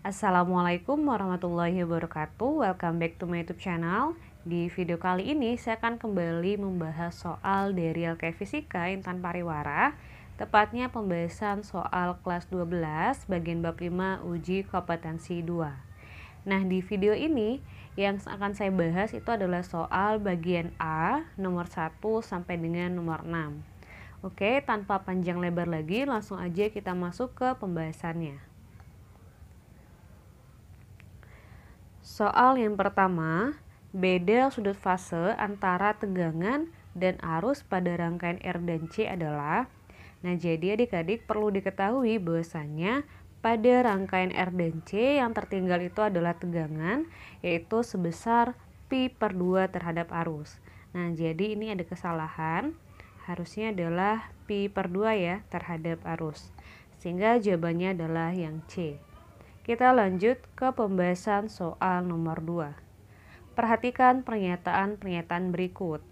Assalamualaikum warahmatullahi wabarakatuh. Welcome back to my YouTube channel. Di video kali ini saya akan kembali membahas soal dari LK Fisika Intan Pariwara, tepatnya pembahasan soal kelas 12 bagian bab 5 uji kompetensi 2. Nah, di video ini yang akan saya bahas itu adalah soal bagian A nomor 1 sampai dengan nomor 6. Oke, tanpa panjang lebar lagi, langsung aja kita masuk ke pembahasannya. Soal yang pertama, beda sudut fase antara tegangan dan arus pada rangkaian R dan C adalah. Nah, jadi adik-adik perlu diketahui bahwasannya pada rangkaian R dan C yang tertinggal itu adalah tegangan, yaitu sebesar pi/2 terhadap arus. Nah, jadi ini ada kesalahan, harusnya adalah pi/2 ya terhadap arus, sehingga jawabannya adalah yang C. Kita lanjut ke pembahasan soal nomor 2. Perhatikan pernyataan-pernyataan berikut.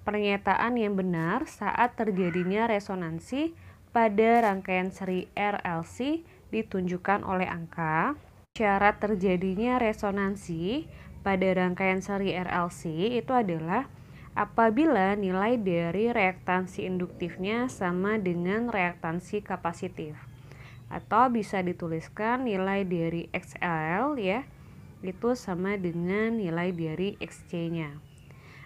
Pernyataan yang benar saat terjadinya resonansi pada rangkaian seri RLC ditunjukkan oleh angka. Syarat terjadinya resonansi pada rangkaian seri RLC itu adalah apabila nilai dari reaktansi induktifnya sama dengan reaktansi kapasitif. Atau bisa dituliskan nilai dari XL ya, itu sama dengan nilai dari XC-nya.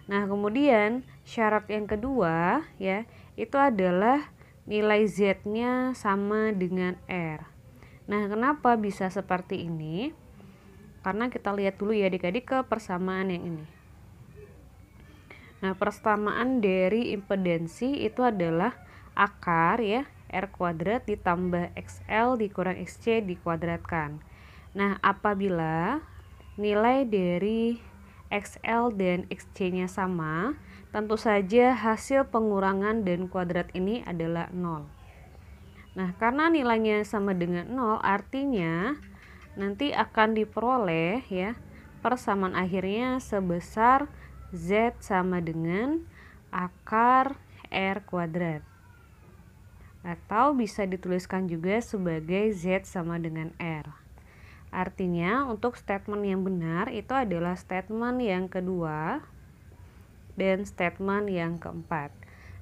Nah, kemudian syarat yang kedua ya, itu adalah nilai Z-nya sama dengan R. Nah, kenapa bisa seperti ini? Karena kita lihat dulu ya adik-adik ke persamaan yang ini. Nah, persamaan dari impedansi itu adalah akar ya, R kuadrat ditambah XL dikurang XC dikuadratkan. Nah, apabila nilai dari XL dan XC-nya sama, tentu saja hasil pengurangan dan kuadrat ini adalah 0. Nah, karena nilainya sama dengan 0, artinya nanti akan diperoleh ya persamaan akhirnya sebesar Z sama dengan akar R kuadrat. Atau bisa dituliskan juga sebagai Z sama dengan R. Artinya untuk statement yang benar itu adalah statement yang kedua dan statement yang keempat.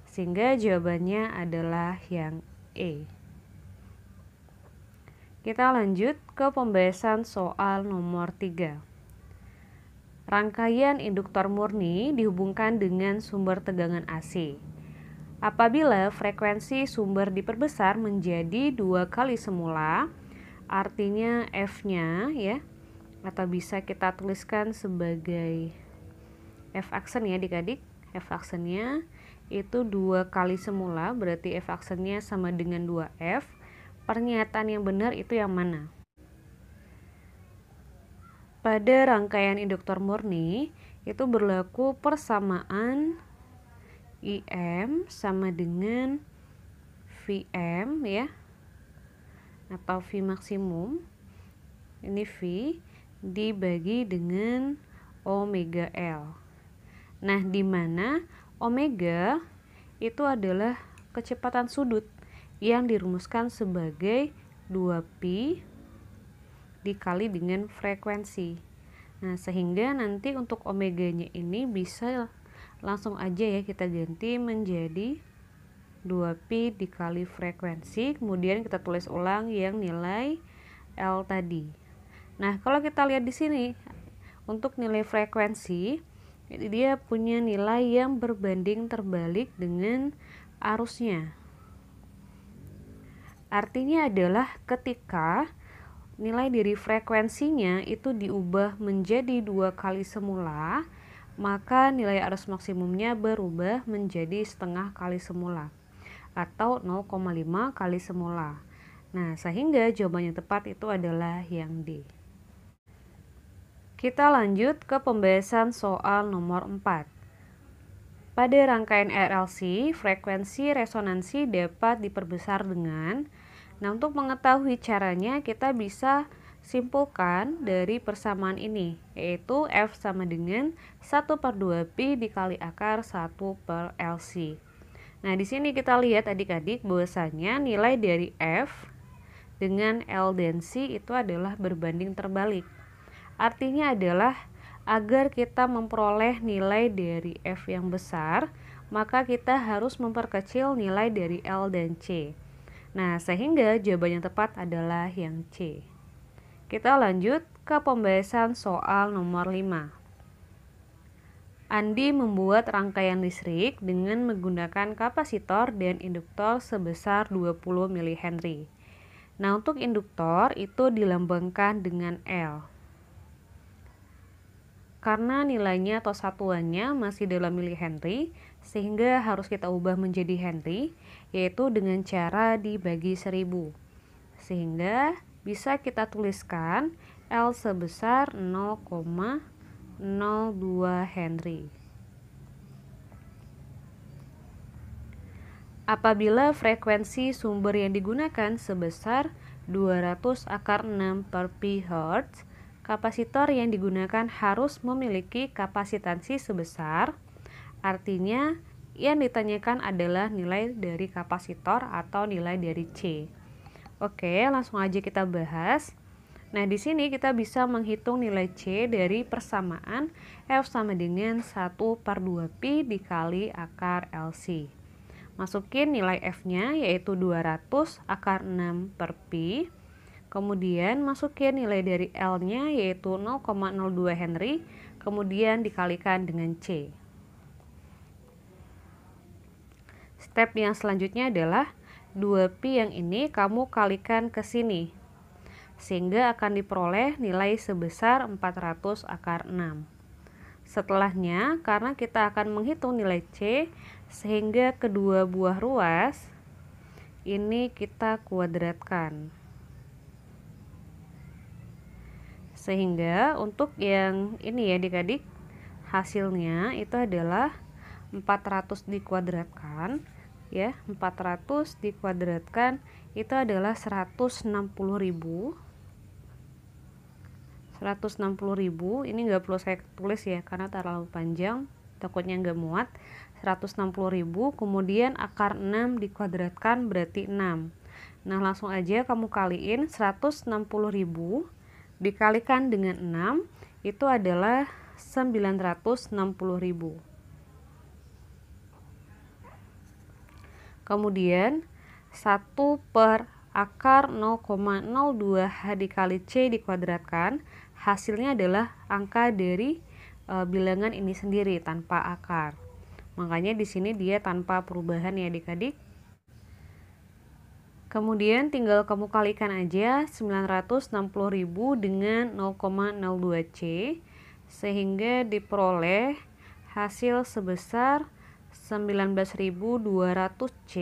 Sehingga jawabannya adalah yang E. Kita lanjut ke pembahasan soal nomor 3. Rangkaian induktor murni dihubungkan dengan sumber tegangan AC. Apabila frekuensi sumber diperbesar menjadi 2 kali semula, artinya F-nya ya, atau bisa kita tuliskan sebagai F aksen ya adik-adik. F aksennya itu 2 kali semula, berarti F aksennya sama dengan 2F. Pernyataan yang benar itu yang mana? Pada rangkaian induktor murni itu berlaku persamaan IM sama dengan VM ya, atau V maksimum, ini V dibagi dengan omega L. Nah, di mana omega itu adalah kecepatan sudut yang dirumuskan sebagai 2pi dikali dengan frekuensi. Nah, sehingga nanti untuk omeganya ini bisa langsung aja ya kita ganti menjadi 2pi dikali frekuensi, kemudian kita tulis ulang yang nilai L tadi. Nah, kalau kita lihat di sini untuk nilai frekuensi dia punya nilai yang berbanding terbalik dengan arusnya. Artinya adalah ketika nilai dari frekuensinya itu diubah menjadi 2 kali semula, maka nilai arus maksimumnya berubah menjadi setengah kali semula atau 0,5 kali semula. Nah, sehingga jawaban yang tepat itu adalah yang D. Kita lanjut ke pembahasan soal nomor 4. Pada rangkaian RLC, frekuensi resonansi dapat diperbesar dengan. Nah, untuk mengetahui caranya kita bisa simpulkan dari persamaan ini, yaitu F sama dengan 1/2pi dikali akar 1/LC. Nah, di sini kita lihat adik-adik bahwasanya nilai dari F dengan L dan C itu adalah berbanding terbalik. Artinya adalah agar kita memperoleh nilai dari F yang besar, maka kita harus memperkecil nilai dari L dan C. Nah, sehingga jawaban yang tepat adalah yang C. Kita lanjut ke pembahasan soal nomor 5. Andi membuat rangkaian listrik dengan menggunakan kapasitor dan induktor sebesar 20 mH. Nah, untuk induktor itu dilambangkan dengan L. Karena nilainya atau satuannya masih dalam milihenry, sehingga harus kita ubah menjadi henry, yaitu dengan cara dibagi 1000. Sehingga bisa kita tuliskan L sebesar 0,02 Henry. Apabila frekuensi sumber yang digunakan sebesar 200/6 per pi Hz, kapasitor yang digunakan harus memiliki kapasitansi sebesar, artinya yang ditanyakan adalah nilai dari kapasitor atau nilai dari C. Oke, langsung aja kita bahas. Nah, di sini kita bisa menghitung nilai C dari persamaan F sama dengan 1/2pi dikali akar LC. Masukin nilai F-nya yaitu 200/6 per pi. Kemudian masukin nilai dari L-nya yaitu 0,02 Henry, kemudian dikalikan dengan C. Step yang selanjutnya adalah 2pi yang ini kamu kalikan ke sini, sehingga akan diperoleh nilai sebesar 400/6. Setelahnya, karena kita akan menghitung nilai C, sehingga kedua buah ruas ini kita kuadratkan. Sehingga untuk yang ini ya adik-adik, hasilnya itu adalah 400 dikuadratkan, ya, 400 dikuadratkan itu adalah 160.000. 160.000 ini nggak perlu saya tulis ya karena terlalu panjang, takutnya nggak muat. 160.000 kemudian akar 6 dikuadratkan berarti 6. Nah, langsung aja kamu kaliin 160.000 dikalikan dengan 6 itu adalah 960.000. Kemudian 1 per akar 0,02 H dikali C dikuadratkan, hasilnya adalah angka dari bilangan ini sendiri tanpa akar. Makanya di sini dia tanpa perubahan ya adik-adik. Kemudian tinggal kamu kalikan aja 960.000 dengan 0,02 C, sehingga diperoleh hasil sebesar 19.200 C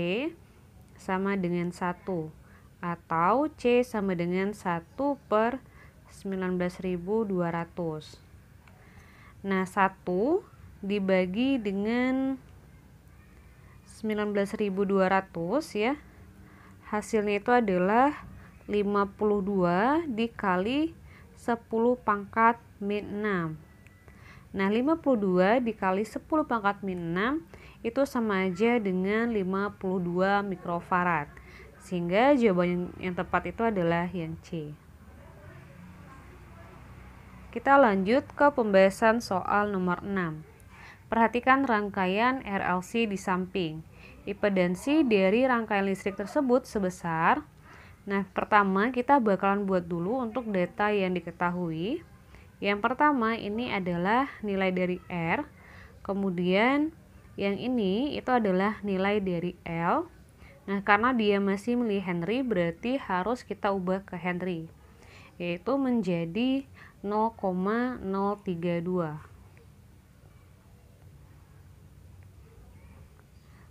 sama dengan 1, atau C sama dengan 1 per 19.200. Nah, 1 dibagi dengan 19.200 ya, hasilnya itu adalah 52 dikali 10 pangkat min 6. Nah, 52 dikali 10 pangkat min 6 itu sama aja dengan 52 mikrofarad. Sehingga jawaban yang tepat itu adalah yang C. Kita lanjut ke pembahasan soal nomor 6. Perhatikan rangkaian RLC di samping. Impedansi dari rangkaian listrik tersebut sebesar. Nah, pertama kita bakalan buat dulu untuk data yang diketahui. Yang pertama ini adalah nilai dari R. Kemudian yang ini itu adalah nilai dari L. Nah, karena dia masih milihenry berarti harus kita ubah ke Henry, yaitu menjadi 0,032.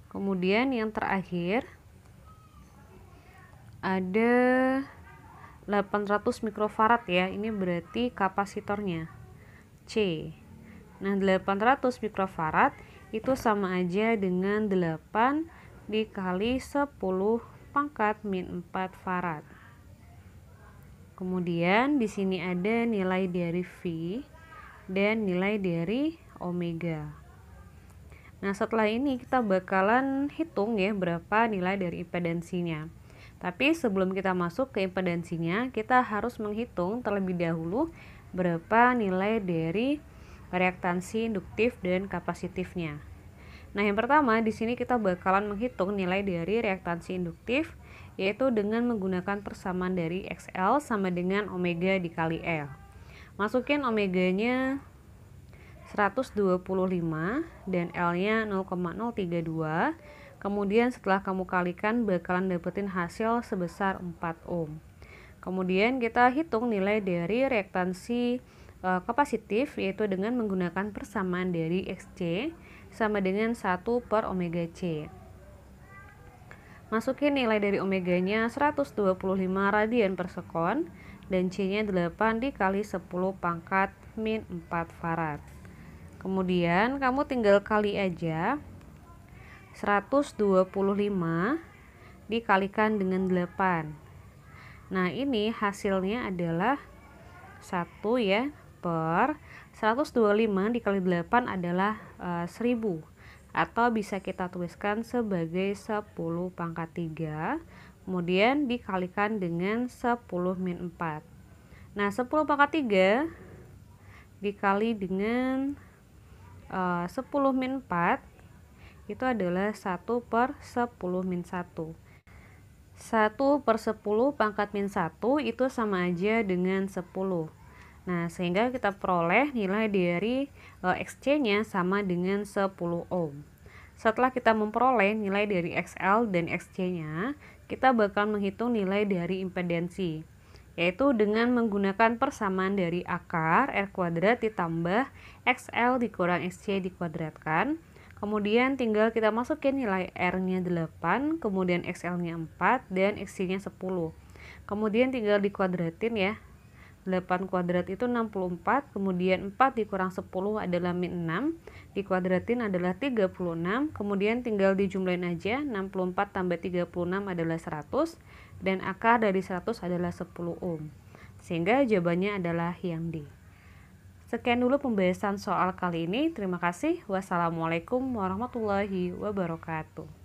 Kemudian yang terakhir ada 800 mikrofarad ya, ini berarti kapasitornya C. Nah, 800 mikrofarad itu sama aja dengan 8 dikali 10 pangkat min 4 farad. Kemudian di sini ada nilai dari V dan nilai dari omega. Nah, setelah ini kita bakalan hitung ya berapa nilai dari impedansinya. Tapi sebelum kita masuk ke impedansinya, kita harus menghitung terlebih dahulu berapa nilai dari reaktansi induktif dan kapasitifnya. Nah, yang pertama di sini kita bakalan menghitung nilai dari reaktansi induktif, yaitu dengan menggunakan persamaan dari XL sama dengan omega dikali L. Masukin omeganya 125 dan L-nya 0,032. Kemudian setelah kamu kalikan bakalan dapetin hasil sebesar 4 ohm. Kemudian kita hitung nilai dari reaktansi kapasitif, yaitu dengan menggunakan persamaan dari Xc sama dengan 1 per omega C. Masukin nilai dari omeganya 125 radian per sekon dan C-nya 8 dikali 10 pangkat min 4 farad. Kemudian kamu tinggal kali aja 125 dikalikan dengan 8. Nah, ini hasilnya adalah 1 ya per 125 dikali 8 adalah 1000, atau bisa kita tuliskan sebagai 10 pangkat 3 kemudian dikalikan dengan 10 min 4. Nah, 10 pangkat 3 dikali dengan 10 min 4 itu adalah 1 per 10 min 1. 1 per 10 pangkat min 1 itu sama aja dengan 10. Nah, sehingga kita peroleh nilai dari Xc-nya sama dengan 10 ohm. Setelah kita memperoleh nilai dari XL dan Xc-nya, kita bakal menghitung nilai dari impedansi, yaitu dengan menggunakan persamaan dari akar R kuadrat ditambah XL dikurang Xc dikuadratkan. Kemudian tinggal kita masukin nilai R-nya 8, kemudian XL-nya 4, dan Xc-nya 10. Kemudian tinggal dikuadratin ya. 8 kuadrat itu 64, kemudian 4 dikurang 10 adalah min 6, dikuadratin adalah 36, kemudian tinggal dijumlahin aja, 64 tambah 36 adalah 100, dan akar dari 100 adalah 10 ohm. Sehingga jawabannya adalah yang D. Sekian dulu pembahasan soal kali ini. Terima kasih. Wassalamualaikum warahmatullahi wabarakatuh.